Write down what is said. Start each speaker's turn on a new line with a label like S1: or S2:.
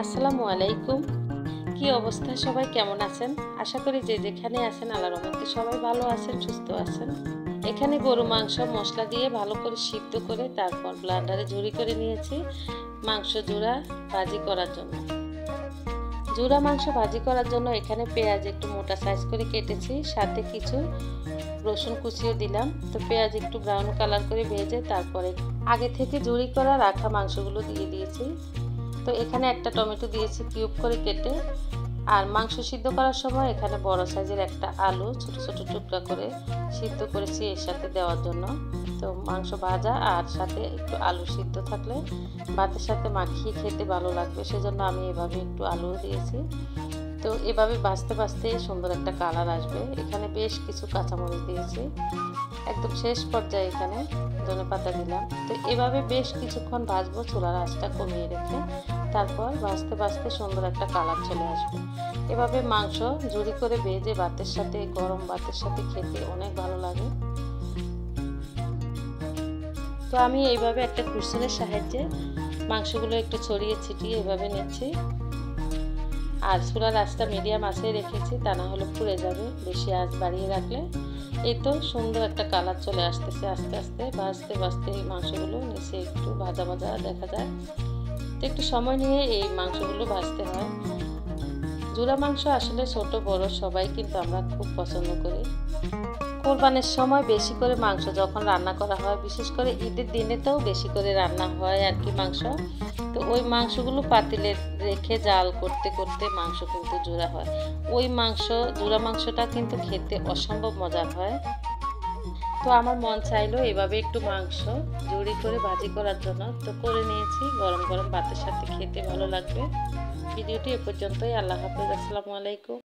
S1: আসসালামু আলাইকুম। কি অবস্থা, সবাই কেমন আছেন? আশা করি যে যেখানে আছেন আল্লাহর রহমতে সবাই ভালো আছেন, সুস্থ আছেন। এখানে গরু মাংস মশলা দিয়ে ভালো করে সিদ্ধ করে তারপর ব্লেন্ডারে ঝুরি করে নিয়েছি মাংস জোড়া ভাজি করার জন্য। জোড়া মাংস ভাজি করার জন্য এখানে পেঁয়াজ একটু মোটা সাইজ করে কেটেছি, সাথে কিছু রসুন কুচিয়ে দিলাম। তো পেঁয়াজ একটু ব্রাউন কালার করে ভেজে তারপরে আগে থেকে ঝুরি করা রাখা মাংসগুলো দিয়ে দিয়েছি। তো এখানে একটা টমেটো দিয়েছি কিউব করে কেটে। আর মাংস সিদ্ধ করার সময় এখানে বড় সাইজের একটা আলু ছোট ছোট টুকরা করে সিদ্ধ করেছি এর সাথে দেওয়ার জন্য। তো মাংস ভাজা আর সাথে একটু আলু সিদ্ধ থাকলে ভাতের সাথে মাখিয়ে খেতে ভালো লাগবে, সেজন্য আমি এভাবে একটু আলু দিয়েছি। তো এভাবে ভাজতে ভাজতে সুন্দর একটা কালার আসবে। এখানে বেশ কিছু কাঁচামরিচ দিয়েছি, একদম শেষ পর্যায়ে এখানে ধনেপাতা দিলাম। তো এভাবে বেশ কিছুক্ষণ ভাজবো চুলার আঁচটা কমিয়ে রেখে। তারপর ভাজতে ভাজতে সুন্দর একটা কালার চলে আসবে। এভাবে মাংস ঝুরি করে ভেজে ভাতের সাথে, গরম ভাতের সাথে খেতে অনেক ভালো লাগে। তো আমি এইভাবে একটা কুসুনের সাহায্যে মাংসগুলো একটু ছড়িয়ে ছিটিয়ে এভাবে নিচ্ছি। আর চুলার আঁচটা মিডিয়াম আঁচে রেখেছি, তা না হলে পুড়ে যাবে বেশি আঁচ বাড়িয়ে রাখলে। এই তো সুন্দর একটা কালার চলে আসতেছে। আস্তে আস্তে ভাজতে ভাজতে এই মাংসগুলো নিচে একটু ভাজা ভাজা দেখা যায়। তো একটু সময় নিয়ে এই মাংসগুলো ভাজতে হয়। জোড়া মাংস আসলে ছোট বড় সবাই কিন্তু আমরা খুব পছন্দ করি। কোরবানির সময় বেশি করে মাংস যখন রান্না করা হয়, বিশেষ করে ঈদের দিনেতেও বেশি করে রান্না হয় আর কি মাংস। তো ওই মাংসগুলো পাতিলে রেখে জাল করতে করতে মাংস কিন্তু জোড়া হয়। ওই জোড়া মাংসটা কিন্তু খেতে অসম্ভব মজার হয়। তো আমার মন চাইলো এভাবে একটু মাংস জুড়ি করে ভাজি করার জন্য। তো করে নিয়েছি, গরম গরম ভাতের সাথে খেতে ভালো লাগবে। ভিডিওটি এ পর্যন্তই। আল্লাহ হাফেজ। আসসালামু আলাইকুম।